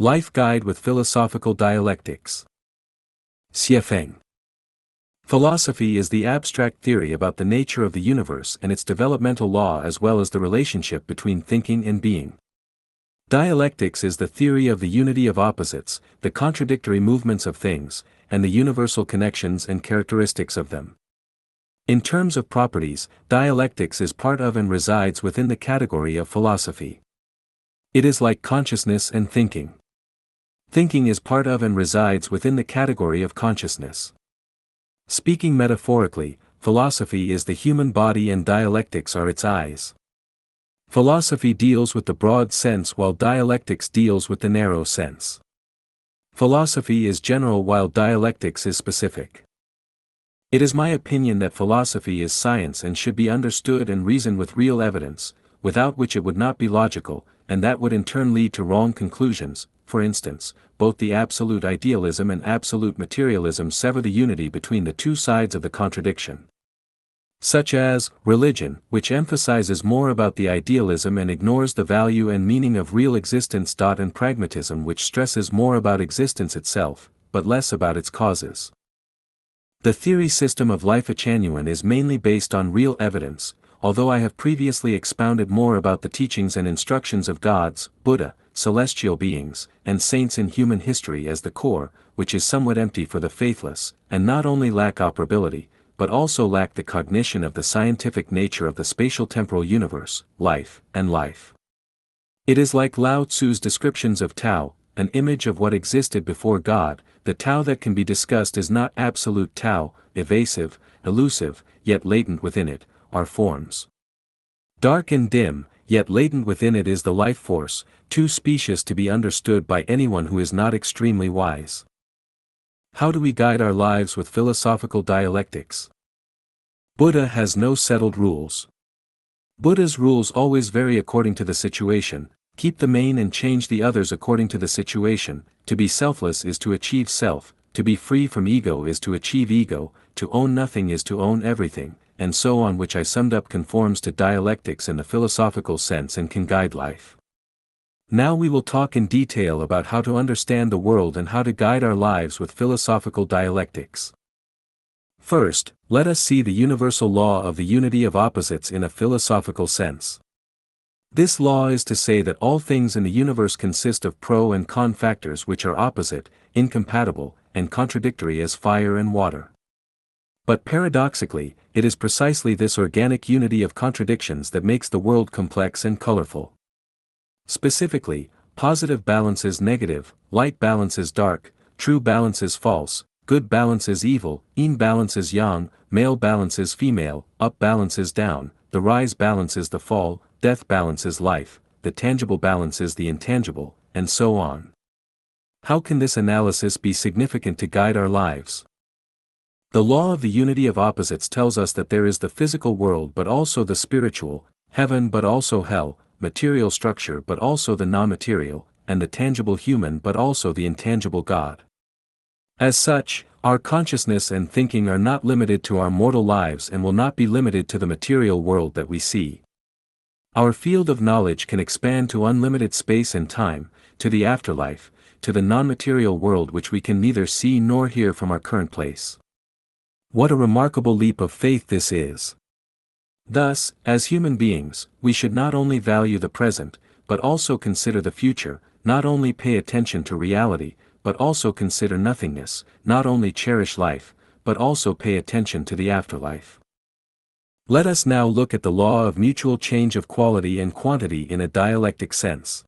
Life Guide with Philosophical Dialectics. Xiefeng. Philosophy is the abstract theory about the nature of the universe and its developmental law as well as the relationship between thinking and being. Dialectics is the theory of the unity of opposites, the contradictory movements of things, and the universal connections and characteristics of them. In terms of properties, dialectics is part of and resides within the category of philosophy. It is like consciousness and thinking. Thinking is part of and resides within the category of consciousness. Speaking metaphorically, philosophy is the human body and dialectics are its eyes. Philosophy deals with the broad sense while dialectics deals with the narrow sense. Philosophy is general while dialectics is specific. It is my opinion that philosophy is science and should be understood and reasoned with real evidence, without which it would not be logical, and that would in turn lead to wrong conclusions. For instance, both the absolute idealism and absolute materialism sever the unity between the two sides of the contradiction. Such as religion, which emphasizes more about the idealism and ignores the value and meaning of real existence. And pragmatism, which stresses more about existence itself, but less about its causes. The theory system of Lifechanyuan is mainly based on real evidence, although I have previously expounded more about the teachings and instructions of gods, Buddha, celestial beings, and saints in human history as the core, which is somewhat empty for the faithless, and not only lack operability, but also lack the cognition of the scientific nature of the spatial-temporal universe, life, and life. It is like Lao Tzu's descriptions of Tao, an image of what existed before God. The Tao that can be discussed is not absolute Tao, evasive, elusive, yet latent within it, are forms. Dark and dim, yet latent within it is the life force, too specious to be understood by anyone who is not extremely wise. How do we guide our lives with philosophical dialectics? Buddha has no settled rules. Buddha's rules always vary according to the situation. Keep the main and change the others according to the situation. To be selfless is to achieve self, to be free from ego is to achieve ego, to own nothing is to own everything, and so on, which I summed up conforms to dialectics in the philosophical sense and can guide life. Now we will talk in detail about how to understand the world and how to guide our lives with philosophical dialectics. First, let us see the universal law of the unity of opposites in a philosophical sense. This law is to say that all things in the universe consist of pro and con factors which are opposite, incompatible, and contradictory as fire and water. But paradoxically, it is precisely this organic unity of contradictions that makes the world complex and colorful. Specifically, positive balances negative, light balances dark, true balances false, good balances evil, yin balances yang, male balances female, up balances down, the rise balances the fall, death balances life, the tangible balances the intangible, and so on. How can this analysis be significant to guide our lives? The law of the unity of opposites tells us that there is the physical world but also the spiritual, heaven but also hell, material structure but also the non-material, and the tangible human but also the intangible God. As such, our consciousness and thinking are not limited to our mortal lives and will not be limited to the material world that we see. Our field of knowledge can expand to unlimited space and time, to the afterlife, to the non-material world which we can neither see nor hear from our current place. What a remarkable leap of faith this is! Thus, as human beings, we should not only value the present, but also consider the future, not only pay attention to reality, but also consider nothingness, not only cherish life, but also pay attention to the afterlife. Let us now look at the law of mutual change of quality and quantity in a dialectic sense.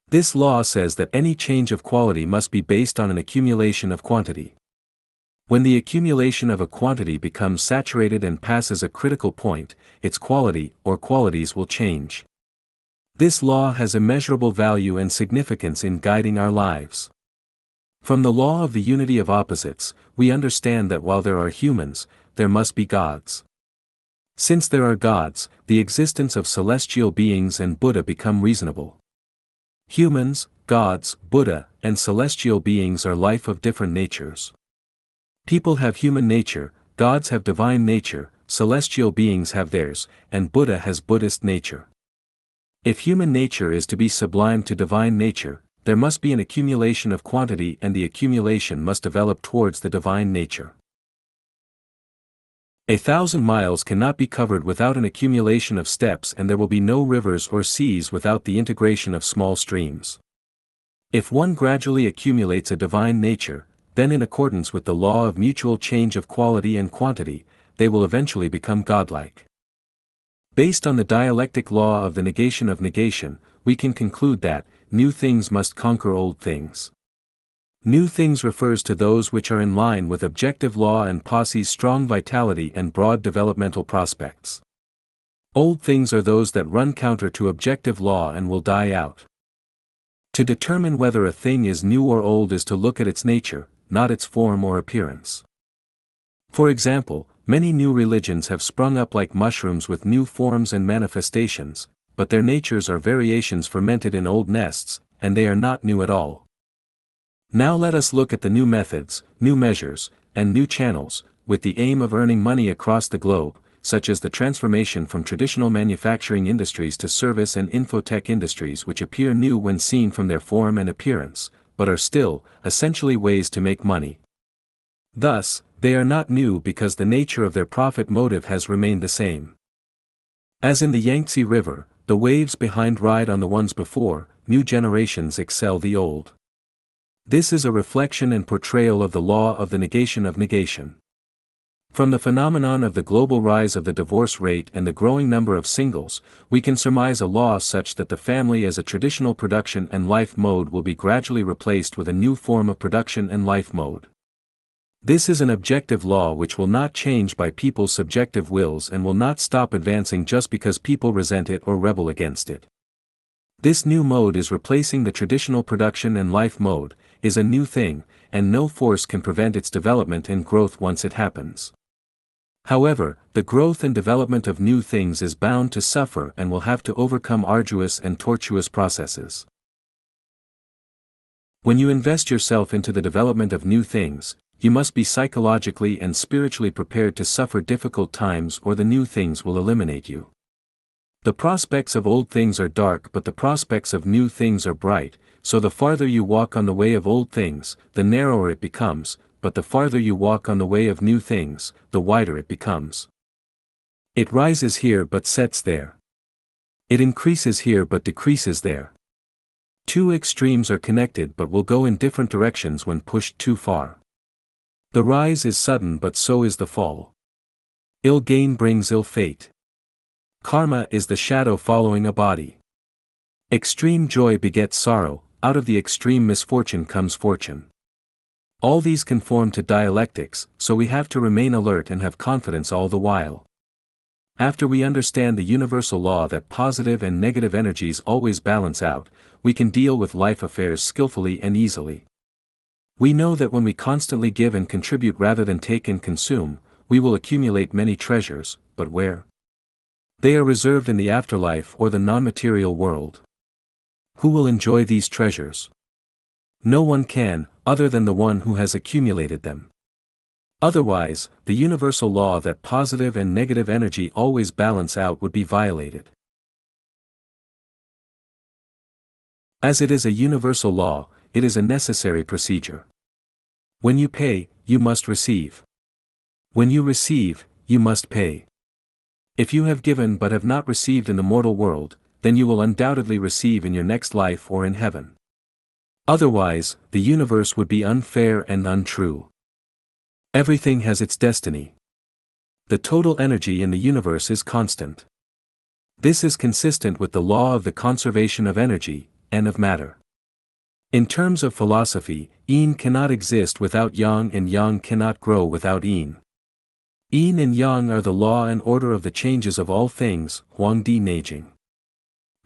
This law says that any change of quality must be based on an accumulation of quantity. When the accumulation of a quantity becomes saturated and passes a critical point, its quality or qualities will change. This law has immeasurable value and significance in guiding our lives. From the law of the unity of opposites, we understand that while there are humans, there must be gods. Since there are gods, the existence of celestial beings and Buddha become reasonable. Humans, gods, Buddha, and celestial beings are life of different natures. People have human nature, gods have divine nature, celestial beings have theirs, and Buddha has Buddhist nature. If human nature is to be sublimed to divine nature, there must be an accumulation of quantity, and the accumulation must develop towards the divine nature. 1,000 miles cannot be covered without an accumulation of steps, and there will be no rivers or seas without the integration of small streams. If one gradually accumulates a divine nature, then in accordance with the law of mutual change of quality and quantity, they will eventually become godlike. Based on the dialectic law of the negation of negation, we can conclude that new things must conquer old things. New things refers to those which are in line with objective law and possess strong vitality and broad developmental prospects. Old things are those that run counter to objective law and will die out. To determine whether a thing is new or old is to look at its nature, not its form or appearance. For example, many new religions have sprung up like mushrooms with new forms and manifestations, but their natures are variations fermented in old nests, and they are not new at all. Now let us look at the new methods, new measures, and new channels, with the aim of earning money across the globe, such as the transformation from traditional manufacturing industries to service and infotech industries, which appear new when seen from their form and appearance, but are still, essentially, ways to make money. Thus, they are not new because the nature of their profit motive has remained the same. As in the Yangtze River, the waves behind ride on the ones before, new generations excel the old. This is a reflection and portrayal of the law of the negation of negation. From the phenomenon of the global rise of the divorce rate and the growing number of singles, we can surmise a law such that the family as a traditional production and life mode will be gradually replaced with a new form of production and life mode. This is an objective law which will not change by people's subjective wills and will not stop advancing just because people resent it or rebel against it. This new mode is replacing the traditional production and life mode, is a new thing, and no force can prevent its development and growth once it happens. However, the growth and development of new things is bound to suffer and will have to overcome arduous and tortuous processes. When you invest yourself into the development of new things, you must be psychologically and spiritually prepared to suffer difficult times, or the new things will eliminate you. The prospects of old things are dark, but the prospects of new things are bright, so the farther you walk on the way of old things, the narrower it becomes, but the farther you walk on the way of new things, the wider it becomes. It rises here but sets there. It increases here but decreases there. Two extremes are connected but will go in different directions when pushed too far. The rise is sudden but so is the fall. Ill gain brings ill fate. Karma is the shadow following a body. Extreme joy begets sorrow, out of the extreme misfortune comes fortune. All these conform to dialectics, so we have to remain alert and have confidence all the while. After we understand the universal law that positive and negative energies always balance out, we can deal with life affairs skillfully and easily. We know that when we constantly give and contribute rather than take and consume, we will accumulate many treasures, but where? They are reserved in the afterlife or the non-material world. Who will enjoy these treasures? No one can, other than the one who has accumulated them. Otherwise, the universal law that positive and negative energy always balance out would be violated. As it is a universal law, it is a necessary procedure. When you pay, you must receive. When you receive, you must pay. If you have given but have not received in the mortal world, then you will undoubtedly receive in your next life or in heaven. Otherwise, the universe would be unfair and untrue. Everything has its destiny. The total energy in the universe is constant. This is consistent with the law of the conservation of energy, and of matter. In terms of philosophy, yin cannot exist without yang and yang cannot grow without yin. Yin and yang are the law and order of the changes of all things, Huangdi Neijing.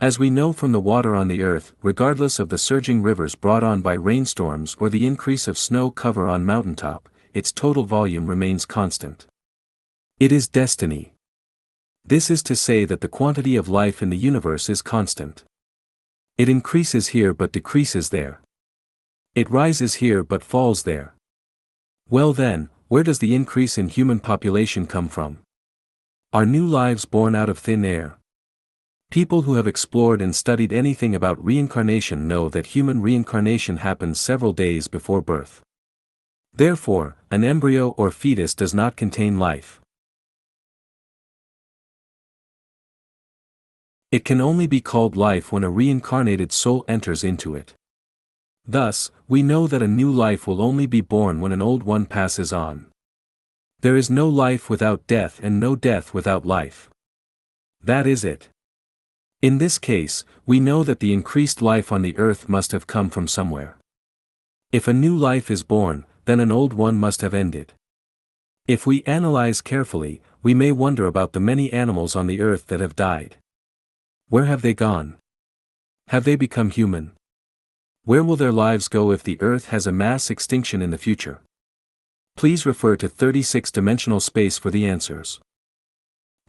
As we know from the water on the earth, regardless of the surging rivers brought on by rainstorms or the increase of snow cover on mountaintop, its total volume remains constant. It is destiny. This is to say that the quantity of life in the universe is constant. It increases here but decreases there. It rises here but falls there. Well then, where does the increase in human population come from? Are new lives born out of thin air? People who have explored and studied anything about reincarnation know that human reincarnation happens several days before birth. Therefore, an embryo or fetus does not contain life. It can only be called life when a reincarnated soul enters into it. Thus, we know that a new life will only be born when an old one passes on. There is no life without death and no death without life. That is it. In this case, we know that the increased life on the earth must have come from somewhere. If a new life is born, then an old one must have ended. If we analyze carefully, we may wonder about the many animals on the earth that have died. Where have they gone? Have they become human? Where will their lives go if the earth has a mass extinction in the future? Please refer to 36-dimensional space for the answers.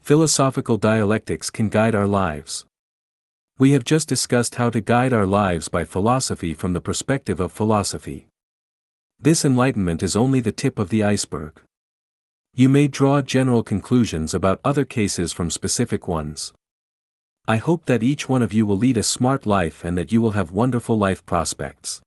Philosophical dialectics can guide our lives. We have just discussed how to guide our lives by philosophy from the perspective of philosophy. This enlightenment is only the tip of the iceberg. You may draw general conclusions about other cases from specific ones. I hope that each one of you will lead a smart life and that you will have wonderful life prospects.